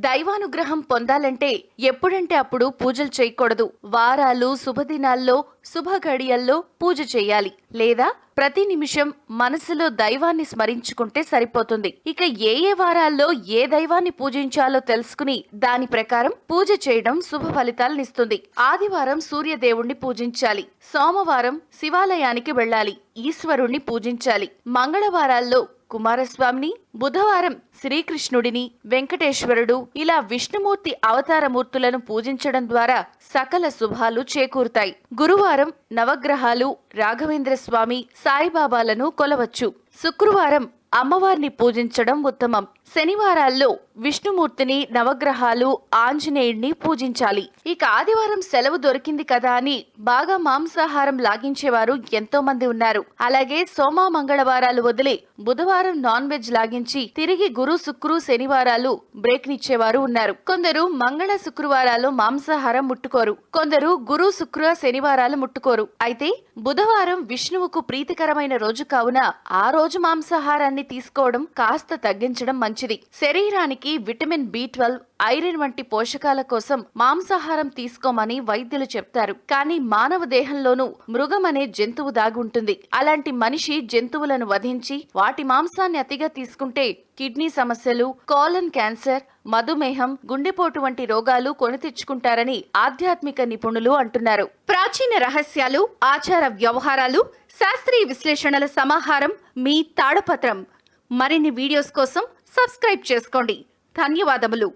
దైవానుగ్రహం పొందాలంటే ఎప్పుడంటే అప్పుడు పూజలు చేయకూడదు. వారాలు, శుభదినాల్లో, శుభ గడియల్లో పూజ చేయాలి. లేదా ప్రతి నిమిషం మనసులో దైవాన్ని స్మరించుకుంటే సరిపోతుంది. ఇక ఏ వారాల్లో ఏ దైవాన్ని పూజించాలో తెలుసుకుని దాని ప్రకారం పూజ చేయడం శుభ ఫలితాలనిస్తుంది. ఆదివారం సూర్యదేవుణ్ణి పూజించాలి. సోమవారం శివాలయానికి వెళ్ళాలి, ఈశ్వరుణ్ణి పూజించాలి. మంగళవారాల్లో కుమారస్వామిని, బుధవారం శ్రీకృష్ణుడిని, వెంకటేశ్వరుడు ఇలా విష్ణుమూర్తి అవతారమూర్తులను పూజించడం ద్వారా సకల శుభాలు చేకూరుతాయి. గురువారం నవగ్రహాలు, రాఘవేంద్ర స్వామి, సాయిబాబాలను కొలవచ్చు. శుక్రవారం అమ్మవారిని పూజించడం ఉత్తమం. శనివారాల్లో విష్ణుమూర్తిని, నవగ్రహాలు, ఆంజనేయుడిని పూజించాలి. ఇక ఆదివారం సెలవు దొరికింది కదా అని బాగా మాంసాహారం లాగించేవారు ఎంతో మంది ఉన్నారు. అలాగే సోమ, మంగళవారాలు వదిలి బుధవారం నాన్ వెజ్ లాగించి తిరిగి గురు, శుక్రు, శనివారాలు బ్రేక్ నిచ్చేవారు ఉన్నారు. కొందరు మంగళ, శుక్రవారాలు మాంసాహారం ముట్టుకోరు. కొందరు గురు, శుక్ర, శనివారాలు ముట్టుకోరు. అయితే బుధవారం విష్ణువుకు ప్రీతికరమైన రోజు కావున ఆ రోజు మాంసాహారాన్ని తీసుకోవడం కాస్త తగ్గించడం మంచిది. శరీరానికి విటమిన్ B12, ఐరన్ వంటి పోషకాల కోసం మాంసాహారం తీసుకోమని వైద్యులు చెప్తారు. కానీ మానవ దేహంలోనూ మృగం అనే జంతువు దాగుంటుంది. అలాంటి మనిషి జంతువులను వధించి వాటి మాంసాన్ని అతిగా తీసుకుంటే కిడ్నీ సమస్యలు, కోలన్ క్యాన్సర్, మధుమేహం, గుండెపోటు వంటి రోగాలు కొని తెచ్చుకుంటారని ఆధ్యాత్మిక నిపుణులు అంటున్నారు. ప్రాచీన రహస్యాలు, ఆచార వ్యవహారాలు, శాస్త్రీయ విశ్లేషణల సమాహారం మీ తాళపత్రం. మరిన్ని వీడియోస్ కోసం సబ్స్క్రైబ్ చేసుకోండి. ధన్యవాదములు.